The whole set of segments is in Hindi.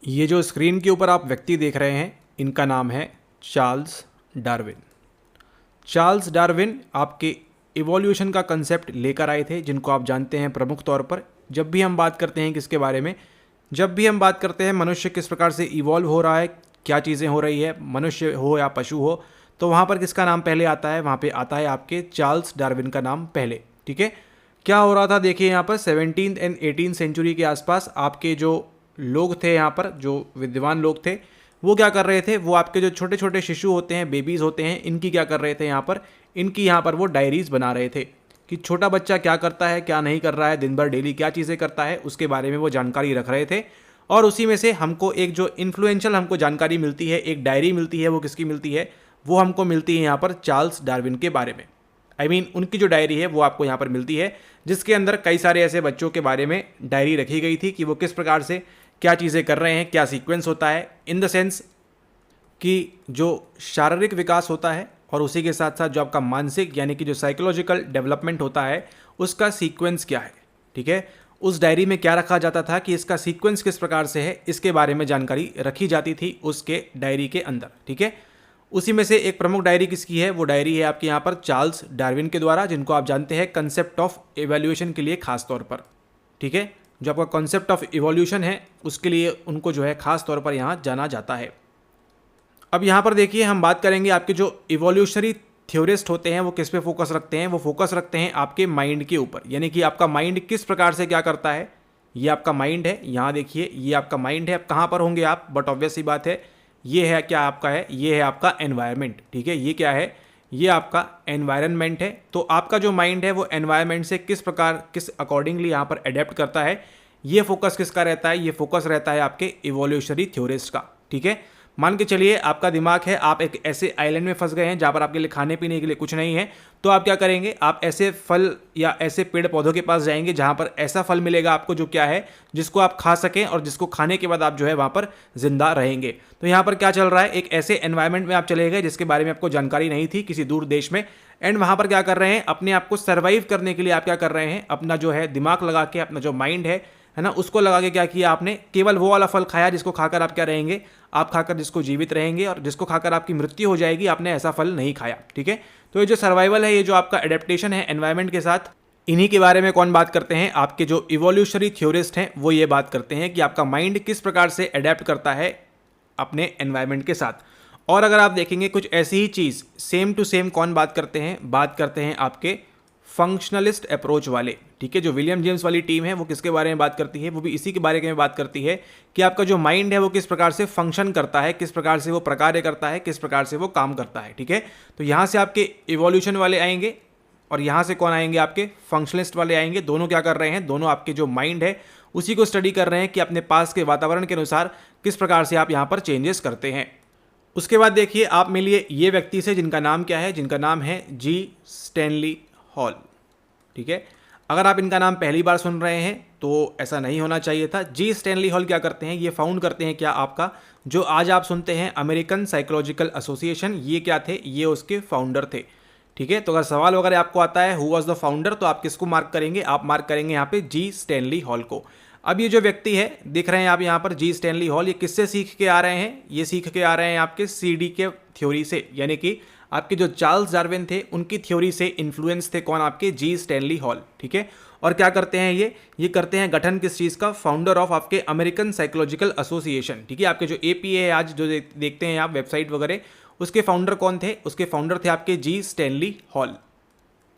ये जो स्क्रीन के ऊपर आप व्यक्ति देख रहे हैं, इनका नाम है चार्ल्स डार्विन। चार्ल्स डार्विन आपके इवोल्यूशन का कंसेप्ट लेकर आए थे, जिनको आप जानते हैं प्रमुख तौर पर। जब भी हम बात करते हैं किसके बारे में, जब भी हम बात करते हैं मनुष्य किस प्रकार से इवॉल्व हो रहा है, क्या चीज़ें हो रही है, मनुष्य हो या पशु हो, तो वहाँ पर किसका नाम पहले आता है? वहाँ पे आता है आपके चार्ल्स डार्विन का नाम पहले। ठीक है, क्या हो रहा था देखिए, यहाँ पर 17th एंड 18th सेंचुरी के आसपास आपके जो लोग थे, यहाँ पर जो विद्वान लोग थे, वो क्या कर रहे थे? वो आपके जो छोटे छोटे शिशु होते हैं, बेबीज़ होते हैं, इनकी क्या कर रहे थे? इनकी यहाँ पर वो डायरीज़ बना रहे थे कि छोटा बच्चा क्या करता है, क्या नहीं कर रहा है, दिन भर डेली क्या चीज़ें करता है, उसके बारे में वो जानकारी रख रहे थे। और उसी में से हमको एक जो इन्फ्लुएंशियल हमको जानकारी मिलती है, एक डायरी मिलती है, वो किसकी मिलती है? वो हमको मिलती है यहाँ पर चार्ल्स डार्विन के बारे में। उनकी जो डायरी है वो आपको यहाँ पर मिलती है, जिसके अंदर कई सारे ऐसे बच्चों के बारे में डायरी रखी गई थी कि वो किस प्रकार से क्या चीज़ें कर रहे हैं, क्या सीक्वेंस होता है, इन द सेंस कि जो शारीरिक विकास होता है और उसी के साथ साथ जो आपका मानसिक यानी कि जो साइकोलॉजिकल डेवलपमेंट होता है, उसका सीक्वेंस क्या है। ठीक है, उस डायरी में क्या रखा जाता था कि इसका सीक्वेंस किस प्रकार से है, इसके बारे में जानकारी रखी जाती थी उसके डायरी के अंदर। ठीक है, उसी में से एक प्रमुख डायरी किसकी है? वो डायरी है आपके यहाँ पर चार्ल्स डार्विन के द्वारा, जिनको आप जानते हैं कंसेप्ट ऑफ इवोल्यूशन के लिए खास तौर पर। ठीक है, जो आपका कॉन्सेप्ट ऑफ इवोल्यूशन है उसके लिए उनको जो है खास तौर पर यहाँ जाना जाता है। अब यहाँ पर देखिए, हम बात करेंगे आपके जो इवोल्यूशनरी थ्योरिस्ट होते हैं वो किस पे फोकस रखते हैं? वो फोकस रखते हैं आपके माइंड के ऊपर, यानी कि आपका माइंड किस प्रकार से क्या करता है। ये आपका माइंड है, यहाँ देखिए ये आपका माइंड है। अब कहाँ पर होंगे आप? बट ऑब्वियस सी बात है, ये है क्या आपका है? ये है आपका एनवायरनमेंट। ठीक है, ये क्या है? ये आपका एनवायरनमेंट है। तो आपका जो माइंड है वो एनवायरनमेंट से किस प्रकार, किस अकॉर्डिंगली यहाँ पर अडेप्ट करता है, ये फोकस किसका रहता है? ये फोकस रहता है आपके इवोल्यूशनरी थ्योरिस्ट का। ठीक है, मान के चलिए आपका दिमाग है, आप एक ऐसे आइलैंड में फंस गए हैं जहाँ पर आपके लिए खाने पीने के लिए कुछ नहीं है, तो आप क्या करेंगे? आप ऐसे फल या ऐसे पेड़ पौधों के पास जाएंगे जहाँ पर ऐसा फल मिलेगा आपको जो क्या है, जिसको आप खा सकें और जिसको खाने के बाद आप जो है वहाँ पर जिंदा रहेंगे। तो यहाँ पर क्या चल रहा है? एक ऐसे एनवायरनमेंट में आप चले गए जिसके बारे में आपको जानकारी नहीं थी, किसी दूर देश में, एंड वहाँ पर क्या कर रहे हैं? अपने आप को सर्वाइव करने के लिए आप क्या कर रहे हैं? अपना जो है दिमाग लगा के, अपना जो माइंड है ना, उसको लगा के क्या किया आपने? केवल वो वाला फल खाया जिसको खाकर आप क्या रहेंगे? आप खाकर जिसको जीवित रहेंगे, और जिसको खाकर आपकी मृत्यु हो जाएगी, आपने ऐसा फल नहीं खाया। ठीक है, तो ये जो सर्वाइवल है, ये जो आपका एडेप्टेशन है एनवायरनमेंट के साथ, इन्हीं के बारे में कौन बात करते हैं? आपके जो इवोल्यूशनरी थ्योरिस्ट हैं वो ये बात करते हैं कि आपका माइंड किस प्रकार से अडेप्ट करता है अपने एनवायरनमेंट के साथ। और अगर आप देखेंगे कुछ ऐसी ही चीज़ सेम टू सेम कौन बात करते हैं? बात करते हैं आपके फंक्शनलिस्ट अप्रोच वाले। ठीक है, जो विलियम जेम्स वाली टीम है वो किसके बारे में बात करती है? वो भी इसी के बारे में बात करती है कि आपका जो माइंड है वो किस प्रकार से फंक्शन करता है, किस प्रकार से वो प्रकार्य करता है, किस प्रकार से वो काम करता है। ठीक है, तो यहाँ से आपके इवोल्यूशन वाले आएंगे और यहाँ से कौन आएंगे? आपके फंक्शनलिस्ट वाले आएंगे। दोनों क्या कर रहे हैं? दोनों आपके जो माइंड है उसी को स्टडी कर रहे हैं कि अपने पास के वातावरण के अनुसार किस प्रकार से आप यहाँ पर चेंजेस करते हैं। उसके बाद देखिए, आप मिलिए ये व्यक्ति से, जिनका नाम क्या है? जिनका नाम है जी स्टैनली हॉल। ठीक है, अगर आप इनका नाम पहली बार सुन रहे हैं तो ऐसा नहीं होना चाहिए था। जी स्टैनली हॉल क्या करते हैं? ये फाउंड करते हैं क्या आपका जो आज आप सुनते हैं अमेरिकन साइकोलॉजिकल एसोसिएशन, ये क्या थे? ये उसके फाउंडर थे। ठीक है, तो अगर सवाल वगैरह आपको आता है हु वाज द फाउंडर, तो आप किसको मार्क करेंगे? आप मार्क करेंगे यहाँ पे जी स्टैनली हॉल को। अब ये जो व्यक्ति है दिख रहे हैं आप यहाँ पर, जी स्टैनली हॉल, ये किससे सीख के आ रहे हैं? ये सीख के आ रहे हैं आपके सीडी के थ्योरी से, यानी कि आपके जो चार्ल्स डार्विन थे उनकी थ्योरी से इन्फ्लुएंस थे कौन? आपके जी स्टैनली हॉल। ठीक है, और क्या करते हैं ये करते हैं गठन किस चीज़ का? फाउंडर ऑफ आपके अमेरिकन साइकोलॉजिकल एसोसिएशन। ठीक है, आपके जो एपीए है आज जो देखते हैं आप वेबसाइट वगैरह, उसके फाउंडर कौन थे? उसके फाउंडर थे आपके जी स्टैनली हॉल।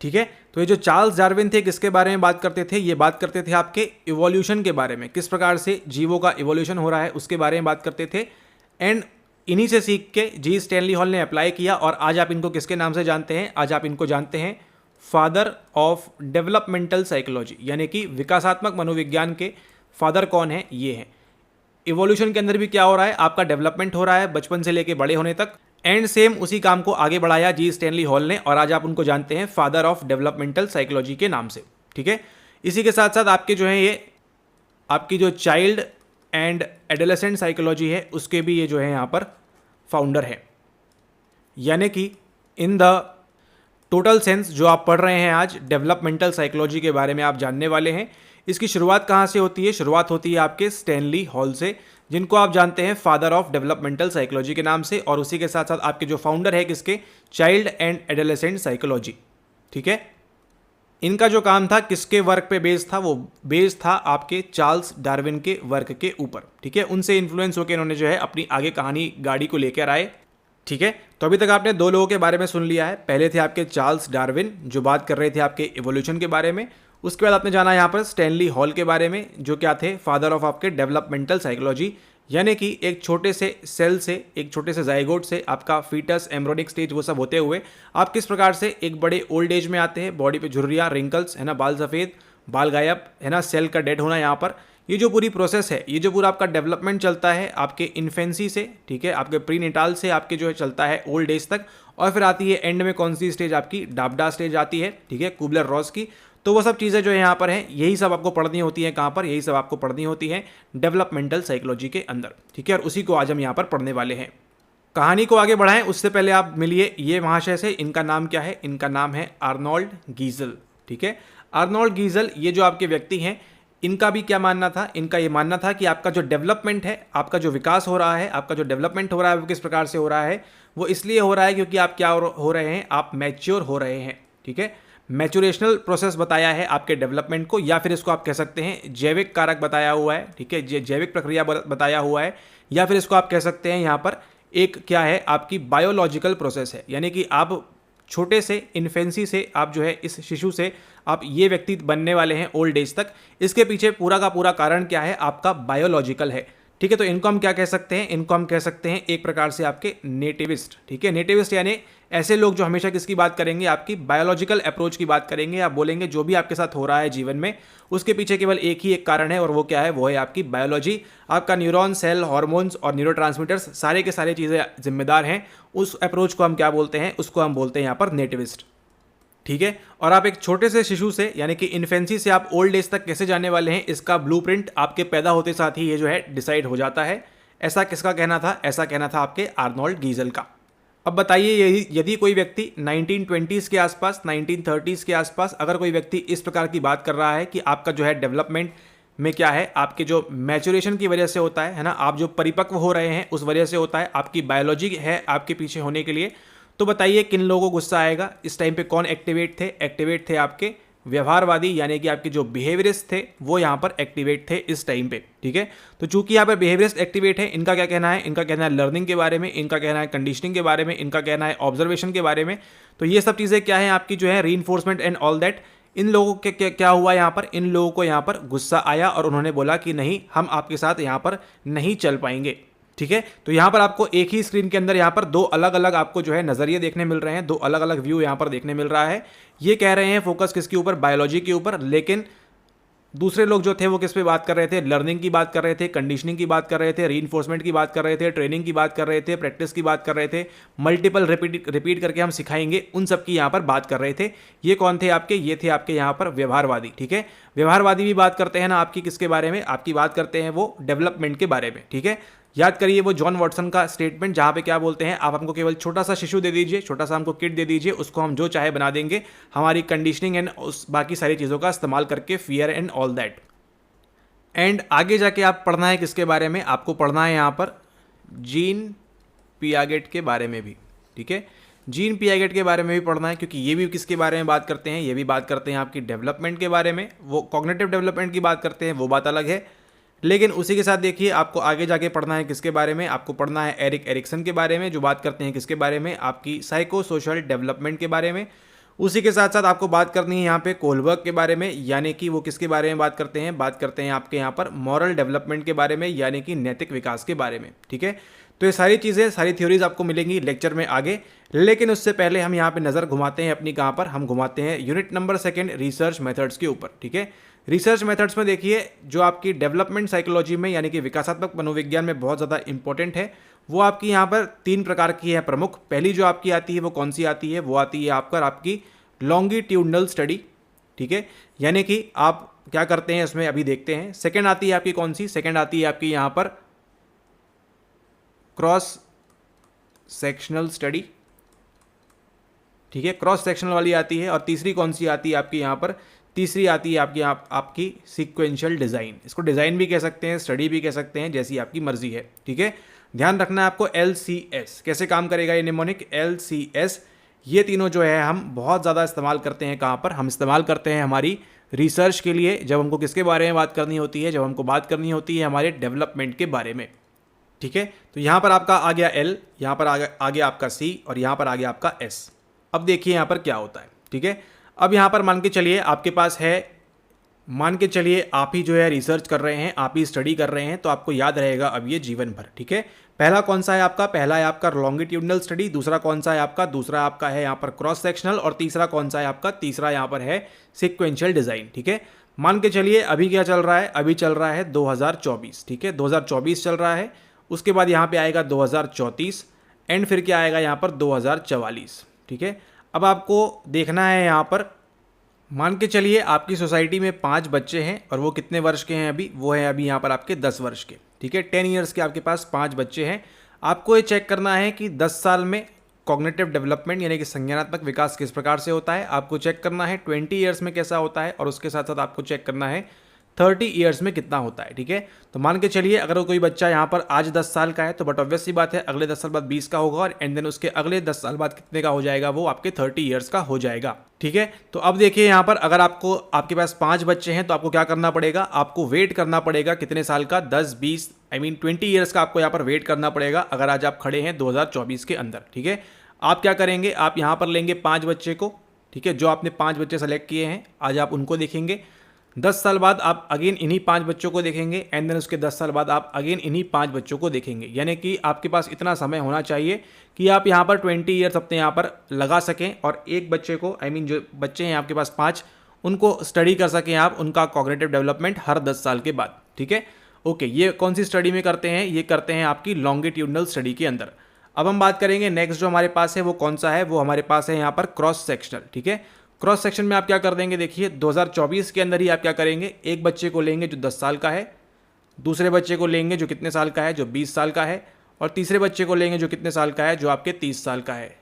ठीक है, तो ये जो चार्ल्स डार्विन थे किसके बारे में बात करते थे? ये बात करते थे आपके इवोल्यूशन के बारे में, किस प्रकार से जीवों का इवोल्यूशन हो रहा है उसके बारे में बात करते थे। एंड इन्हीं से सीख के जी स्टैनली हॉल ने अप्लाई किया, और आज आप इनको किसके नाम से जानते हैं? आज आप इनको जानते हैं फादर ऑफ डेवलपमेंटल साइकोलॉजी, यानी कि विकासात्मक मनोविज्ञान के फादर कौन है? ये है। इवोल्यूशन के अंदर भी क्या हो रहा है? आपका डेवलपमेंट हो रहा है बचपन से लेके बड़े होने तक, एंड सेम उसी काम को आगे बढ़ाया जी स्टैनली हॉल ने, और आज आप उनको जानते हैं फादर ऑफ डेवलपमेंटल साइकोलॉजी के नाम से। ठीक है, इसी के साथ साथ आपके जो है ये आपकी जो चाइल्ड एंड एडोलेसेंट साइकोलॉजी है उसके भी ये जो है यहाँ पर फाउंडर है। यानी कि इन द टोटल सेंस जो आप पढ़ रहे हैं आज डेवलपमेंटल साइकोलॉजी के बारे में आप जानने वाले हैं। इसकी शुरुआत कहाँ से होती है? शुरुआत होती है आपके स्टैनली हॉल से, जिनको आप जानते हैं फादर ऑफ डेवलपमेंटल साइकोलॉजी के नाम से, और उसी के साथ साथ आपके जो फाउंडर है किसके, चाइल्ड एंड एडोलेसेंट साइकोलॉजी। ठीक है, इनका जो काम था किसके वर्क पे बेस्ड था? वो बेस्ड था आपके चार्ल्स डार्विन के वर्क के ऊपर। ठीक है, उनसे इन्फ्लुएंस होकर इन्होंने जो है अपनी आगे कहानी गाड़ी को लेकर आए। ठीक है, तो अभी तक आपने दो लोगों के बारे में सुन लिया है। पहले थे आपके चार्ल्स डार्विन जो बात कर रहे थे आपके इवोल्यूशन के बारे में। उसके बाद आपने जाना यहाँ पर स्टैनली हॉल के बारे में, जो क्या थे, फादर ऑफ आपके डेवलपमेंटल साइकोलॉजी, यानी कि एक छोटे से सेल से, एक छोटे से जाइगोट से आपका फीटस, एम्ब्रियोनिक स्टेज, वो सब होते हुए आप किस प्रकार से एक बड़े ओल्ड एज में आते हैं, बॉडी पे झुर्रियाँ, रिंकल्स है ना, बाल सफ़ेद, बाल गायब है ना, सेल का डेड होना। यहाँ पर ये जो पूरी प्रोसेस है, ये जो पूरा आपका डेवलपमेंट चलता है आपके इन्फेंसी से, ठीक है, आपके प्री निटाल से आपके जो है चलता है ओल्ड एज तक, और फिर आती है एंड में कौन सी स्टेज आपकी, डाबडा स्टेज आती है। ठीक है, कुबलर रॉस की। तो वो सब चीज़ें जो है यहाँ पर हैं, यही सब आपको पढ़नी होती है। कहाँ पर? यही सब आपको पढ़नी होती है डेवलपमेंटल साइकोलॉजी के अंदर। ठीक है, और उसी को आज हम यहाँ पर पढ़ने वाले हैं। कहानी को आगे बढ़ाएं उससे पहले आप मिलिए ये महाशय से। इनका नाम क्या है? इनका नाम है आर्नोल्ड गीजल। ठीक है, आर्नोल्ड गीजल, ये जो आपके व्यक्ति हैं, इनका भी क्या मानना था? इनका ये मानना था कि आपका जो डेवलपमेंट है, आपका जो विकास हो रहा है, आपका जो डेवलपमेंट हो रहा है, वो किस प्रकार से हो रहा है? वो इसलिए हो रहा है क्योंकि आप क्या हो रहे हैं, आप मैच्योर हो रहे हैं। ठीक है, मैचुरेशनल प्रोसेस बताया है आपके डेवलपमेंट को, या फिर इसको आप कह सकते हैं जैविक कारक बताया हुआ है। ठीक है, जैविक प्रक्रिया बताया हुआ है, या फिर इसको आप कह सकते हैं यहाँ पर एक क्या है, आपकी बायोलॉजिकल प्रोसेस है। यानी कि आप छोटे से इन्फेंसी से आप जो है इस शिशु से आप ये व्यक्ति बनने वाले हैं ओल्ड एज तक। इसके पीछे पूरा का पूरा कारण क्या है? आपका बायोलॉजिकल है। ठीक है, तो इनको हम क्या कह सकते हैं? इनको हम कह सकते हैं एक प्रकार से आपके नेटिविस्ट। ठीक है, नेटिविस्ट यानी ऐसे लोग जो हमेशा किसकी बात करेंगे? आपकी बायोलॉजिकल अप्रोच की बात करेंगे। आप बोलेंगे जो भी आपके साथ हो रहा है जीवन में, उसके पीछे केवल एक ही एक कारण है, और वो क्या है? वो है आपकी बायोलॉजी। आपका न्यूरॉन, सेल, हार्मोन्स और न्यूरोट्रांसमीटर्स, सारे के सारे चीज़ें जिम्मेदार हैं। उस अप्रोच को हम क्या बोलते हैं? उसको हम बोलते हैं यहाँ पर नेटिविस्ट। ठीक है, और आप एक छोटे से शिशु से, यानी कि इन्फेंसी से आप ओल्ड एज तक कैसे जाने वाले हैं, इसका ब्लूप्रिंट आपके पैदा होते साथ ही ये जो है डिसाइड हो जाता है। ऐसा किसका कहना था? ऐसा कहना था आपके आर्नोल्ड गीजल का। अब बताइए, यदि कोई व्यक्ति 1920s के आसपास, 1930s के आसपास अगर कोई व्यक्ति इस प्रकार की बात कर रहा है कि आपका जो है डेवलपमेंट में क्या है, आपके जो मैचुरेशन की वजह से होता है ना, आप जो परिपक्व हो रहे हैं उस वजह से होता है, आपकी बायोलॉजी है आपके पीछे होने के लिए, तो बताइए किन लोगों को गुस्सा आएगा? इस टाइम पे कौन एक्टिवेट थे? एक्टिवेट थे आपके व्यवहारवादी, यानी कि आपके जो बिहेवियरिस्ट थे वो यहाँ पर एक्टिवेट थे इस टाइम पे। ठीक है, तो चूंकि यहाँ पर बिहेवियरिस्ट एक्टिवेट है, इनका क्या कहना है? इनका कहना है लर्निंग के बारे में, इनका कहना है कंडीशनिंग के बारे में, इनका कहना है ऑब्जर्वेशन के बारे में। तो ये सब चीज़ें क्या है आपकी जो है रीइंफोर्समेंट एंड ऑल दैट। इन लोगों के क्या हुआ यहाँ पर? इन लोगों को यहाँ पर गुस्सा आया और उन्होंने बोला कि नहीं, हम आपके साथ यहाँ पर नहीं चल पाएंगे। ठीक है, तो यहाँ पर आपको एक ही स्क्रीन के अंदर यहाँ पर दो अलग अलग आपको जो है नज़रिए देखने मिल रहे हैं, दो अलग अलग व्यू यहाँ पर देखने मिल रहा है। ये कह रहे हैं फोकस किसके ऊपर? बायोलॉजी के ऊपर, लेकिन दूसरे लोग जो थे वो किस पे बात कर रहे थे? लर्निंग की बात कर रहे थे, कंडीशनिंग की बात कर रहे थे, रीइंफोर्समेंट की बात कर रहे थे, ट्रेनिंग की बात कर रहे थे, प्रैक्टिस की बात कर रहे थे, मल्टीपल रिपीट करके हम सिखाएंगे, उन सब की यहाँ पर बात कर रहे थे। ये कौन थे आपके? ये थे आपके यहाँ पर व्यवहारवादी। ठीक है, व्यवहारवादी भी बात करते हैं ना आपकी किसके बारे में? आपकी बात करते हैं वो डेवलपमेंट के बारे में। ठीक है, याद करिए वो जॉन वॉटसन का स्टेटमेंट, जहाँ पे क्या बोलते हैं? आप हमको केवल छोटा सा शिशु दे दीजिए, छोटा सा हमको किट दे दीजिए, उसको हम जो चाहे बना देंगे, हमारी कंडीशनिंग एंड उस बाकी सारी चीज़ों का इस्तेमाल करके, fear and all that. And आगे जाके आप पढ़ना है किसके बारे में? आपको पढ़ना है यहाँ पर जीन पियागेट के बारे में भी। ठीक है, जीन पियागेट के बारे में भी पढ़ना है, क्योंकि ये भी किसके बारे में बात करते हैं? ये भी बात करते हैं आपकी डेवलपमेंट के बारे में। वो कॉग्निटिव डेवलपमेंट की बात करते हैं, वो बात अलग है, लेकिन उसी के साथ देखिए आपको आगे जाके पढ़ना है किसके बारे में? आपको पढ़ना है एरिक एरिक्सन के बारे में, जो बात करते हैं किसके बारे में? आपकी साइको सोशल डेवलपमेंट के बारे में। उसी के साथ साथ आपको बात करनी है यहाँ पे कोलबर्ग के बारे में, यानी कि वो किसके बारे में बात करते हैं? बात करते हैं आपके यहाँ पर मॉरल डेवलपमेंट के बारे में, यानी कि नैतिक विकास के बारे में। ठीक है, तो ये सारी चीज़ें, सारी थ्योरीज आपको मिलेंगी लेक्चर में आगे, लेकिन उससे पहले हम यहाँ पे नज़र घुमाते हैं अपनी, कहाँ पर? हम घुमाते हैं यूनिट नंबर 2 रिसर्च मेथड्स के ऊपर। ठीक है, रिसर्च मेथड्स में देखिए जो आपकी डेवलपमेंट साइकोलॉजी में, यानी कि विकासात्मक मनोविज्ञान में बहुत ज़्यादा इंपॉर्टेंट है, वो आपकी यहाँ पर 3 प्रकार की है प्रमुख। पहली जो आपकी आती है वो कौन सी आती है? वो आती है आपकी लॉन्गिट्यूडनल स्टडी। ठीक है, यानी कि आप क्या करते हैं इसमें अभी देखते हैं। सेकंड आती है आपकी कौन सी? सेकंड आती है आपकी यहाँ पर क्रॉस सेक्शनल स्टडी। ठीक है, क्रॉस सेक्शनल वाली आती है। और तीसरी कौन सी आती है आपकी यहाँ पर? तीसरी आती है आपकी सीक्वेंशियल डिज़ाइन। इसको डिज़ाइन भी कह सकते हैं, स्टडी भी कह सकते हैं, जैसी आपकी मर्जी है। ठीक है, ध्यान रखना है आपको LCS कैसे काम करेगा। ये निमोनिक LCS, ये तीनों जो है हम बहुत ज़्यादा इस्तेमाल करते हैं। कहाँ पर हम इस्तेमाल करते हैं? हमारी रिसर्च के लिए, जब हमको किसके बारे में बात करनी होती है? जब हमको बात करनी होती है हमारे डेवलपमेंट के बारे में। ठीक है, तो यहाँ पर आपका आ गया L, यहाँ पर आ गया आपका C और यहाँ पर आ गया आपका S। अब देखिए यहाँ पर क्या होता है। ठीक है, अब यहाँ पर मान के चलिए आपके पास है, मान के चलिए आप ही जो है रिसर्च कर रहे हैं, आप ही स्टडी कर रहे हैं, तो आपको याद रहेगा अब ये जीवन भर। ठीक है, पहला कौन सा है आपका? पहला है आपका लॉन्गिट्यूडनल स्टडी। दूसरा कौन सा है आपका? दूसरा आपका है यहाँ पर क्रॉस सेक्शनल। और तीसरा कौन सा है आपका? तीसरा यहाँ पर है सिक्वेंशियल डिज़ाइन। ठीक है, मान के चलिए अभी क्या चल रहा है? अभी चल रहा है 2024। ठीक है, 2024 चल रहा है। उसके बाद यहाँ पे आएगा 2034 एंड फिर क्या आएगा यहाँ पर? 2044। ठीक है, अब आपको देखना है यहाँ पर, मान के चलिए आपकी सोसाइटी में 5 बच्चे हैं और वो कितने वर्ष के हैं अभी? वो है अभी यहाँ पर आपके 10 वर्ष के। ठीक है, 10 ईयर्स के आपके पास 5 बच्चे हैं। आपको ये चेक करना है कि 10 साल में कॉग्निटिव डेवलपमेंट यानी कि संज्ञानात्मक विकास किस प्रकार से होता है। आपको चेक करना है 20 ईयर्स में कैसा होता है, और उसके साथ साथ आपको चेक करना है 30 ईयर्स में कितना होता है। ठीक है, तो मान के चलिए अगर कोई बच्चा यहाँ पर आज 10 साल का है, तो बट ऑब्वियस सी बात है अगले 10 साल बाद 20 का होगा, और एंड देन उसके अगले 10 साल बाद कितने का हो जाएगा? वो आपके 30 ईयर्स का हो जाएगा। ठीक है, तो अब देखिए यहाँ पर अगर आपके पास 5 बच्चे हैं तो आपको क्या करना पड़ेगा? आपको वेट करना पड़ेगा कितने साल का? 10, 20 20 ईयर्स का आपको यहाँ पर वेट करना पड़ेगा अगर आज आप खड़े हैं 2024 के अंदर। ठीक है, आप क्या करेंगे? आप यहाँ पर लेंगे 5 बच्चे को। ठीक है, जो आपने 5 बच्चे सेलेक्ट किए हैं आज आप उनको देखेंगे। 10 साल बाद आप अगेन इन्हीं 5 बच्चों को देखेंगे एंड देन उसके 10 साल बाद आप अगेन इन्हीं 5 बच्चों को देखेंगे। यानी कि आपके पास इतना समय होना चाहिए कि आप यहाँ पर 20 ईयर्स अपने यहाँ पर लगा सकें और एक बच्चे को जो बच्चे हैं आपके पास 5, उनको स्टडी कर सकें आप, उनका कॉग्निटिव डेवलपमेंट हर 10 साल के बाद। ठीक है, ओके, ये कौन सी स्टडी में करते हैं? ये करते हैं आपकी लॉन्गिट्यूडनल स्टडी के अंदर। अब हम बात करेंगे नेक्स्ट जो हमारे पास है वो कौन सा है? वो हमारे पास है यहाँ पर क्रॉस सेक्शनल। ठीक है, क्रॉस सेक्शन में आप क्या कर देंगे? देखिए 2024 के अंदर ही आप क्या करेंगे? एक बच्चे को लेंगे जो 10 साल का है, दूसरे बच्चे को लेंगे जो कितने साल का है? जो 20 साल का है, और तीसरे बच्चे को लेंगे जो कितने साल का है? जो आपके 30 साल का है।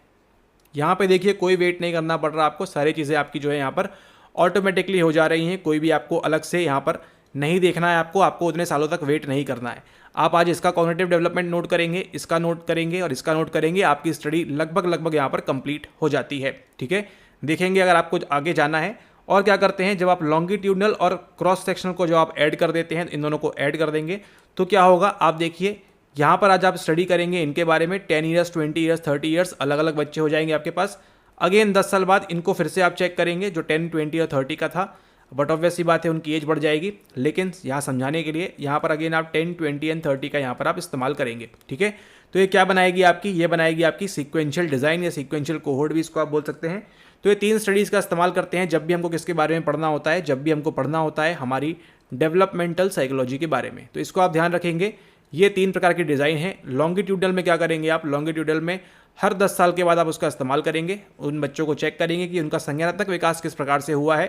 यहाँ पे देखिए कोई वेट नहीं करना पड़ रहा आपको, सारी चीज़ें आपकी जो है यहाँ पर ऑटोमेटिकली हो जा रही हैं। कोई भी आपको अलग से यहाँ पर नहीं देखना है, आपको उतने सालों तक वेट नहीं करना है। आप आज इसका कॉग्निटिव डेवलपमेंट नोट करेंगे, इसका नोट करेंगे और इसका नोट करेंगे, आपकी स्टडी लगभग यहाँ पर कंप्लीट हो जाती है। ठीक है, देखेंगे अगर आपको आगे जाना है। और क्या करते हैं, जब आप लॉन्गिट्यूडनल और क्रॉस सेक्शनल को जो आप ऐड कर देते हैं, इन दोनों को ऐड कर देंगे तो क्या होगा? आप देखिए यहाँ पर आज आप स्टडी करेंगे इनके बारे में 10 ईयर्स, 20 ईयर्स, 30 ईयर्स, अलग अलग बच्चे हो जाएंगे आपके पास। अगेन 10 साल बाद इनको फिर से आप चेक करेंगे जो 10, 20 और 30 का था, बट ऑब्वियस सी बात है उनकी एज बढ़ जाएगी। लेकिन यहाँ समझाने के लिए यहाँ पर अगेन आप 10, 20 एंड 30 का यहाँ पर आप इस्तेमाल करेंगे। ठीक है, तो ये क्या बनाएगी आपकी? ये बनाएगी आपकी सीक्वेंशियल डिज़ाइन या सीक्वेंशियल कोहोर्ट भी इसको आप बोल सकते हैं। तो ये 3 स्टडीज़ का इस्तेमाल करते हैं जब भी हमको किसके बारे में पढ़ना होता है? जब भी हमको पढ़ना होता है हमारी डेवलपमेंटल साइकोलॉजी के बारे में। तो इसको आप ध्यान रखेंगे, ये 3 प्रकार की डिज़ाइन है। लॉन्गिट्यूडल में क्या करेंगे आप? लॉन्गिट्यूडल में हर 10 साल के बाद आप उसका इस्तेमाल करेंगे, उन बच्चों को चेक करेंगे कि उनका संज्ञानात्मक विकास किस प्रकार से हुआ है।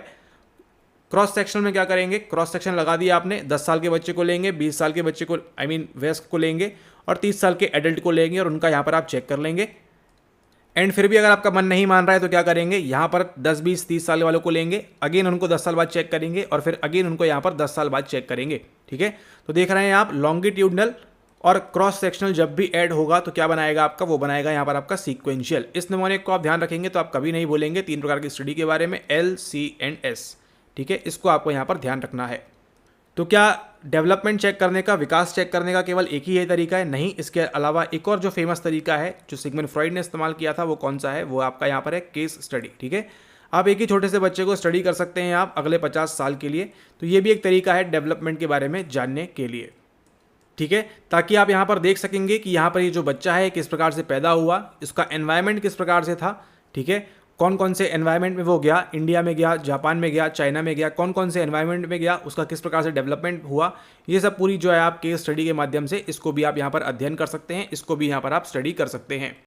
क्रॉस सेक्शन में क्या करेंगे? क्रॉस सेक्शन लगा दिया आपने, 10 साल के बच्चे को लेंगे, 20 साल के बच्चे को वयस्क को लेंगे और 30 साल के एडल्ट को लेंगे और उनका यहाँ पर आप चेक कर लेंगे। एंड फिर भी अगर आपका मन नहीं मान रहा है तो क्या करेंगे? यहाँ पर 10, 20, 30 साल वालों को लेंगे, अगेन उनको 10 साल बाद चेक करेंगे और फिर अगेन उनको यहाँ पर 10 साल बाद चेक करेंगे। ठीक है, तो देख रहे हैं आप लॉन्गिट्यूडनल और क्रॉस सेक्शनल जब भी ऐड होगा तो क्या बनाएगा आपका? वो बनाएगा यहाँ पर आपका सीक्वेंशियल। इस निमोनिक को आप ध्यान रखेंगे तो आप कभी नहीं भूलेंगे 3 प्रकार की स्टडी के बारे में, L, C एंड S। ठीक है, इसको आपको यहाँ पर ध्यान रखना है। तो क्या डेवलपमेंट चेक करने का, विकास चेक करने का केवल एक ही ये तरीका है? नहीं, इसके अलावा एक और जो फेमस तरीका है जो सिगमंड फ्रॉइड ने इस्तेमाल किया था वो कौन सा है? वो आपका यहाँ पर है केस स्टडी। ठीक है, आप एक ही छोटे से बच्चे को स्टडी कर सकते हैं आप अगले 50 साल के लिए। तो ये भी एक तरीका है डेवलपमेंट के बारे में जानने के लिए। ठीक है, ताकि आप यहाँ पर देख सकेंगे कि यहाँ पर ये जो बच्चा है किस प्रकार से पैदा हुआ, इसका एनवायरनमेंट किस प्रकार से था। ठीक है, कौन कौन से एनवायरनमेंट में वो गया, इंडिया में गया, जापान में गया, चाइना में गया, कौन कौन से एनवायरनमेंट में गया, उसका किस प्रकार से डेवलपमेंट हुआ, ये सब पूरी जो है आप केस स्टडी के माध्यम से इसको भी आप यहाँ पर अध्ययन कर सकते हैं, इसको भी यहाँ पर आप स्टडी कर सकते हैं।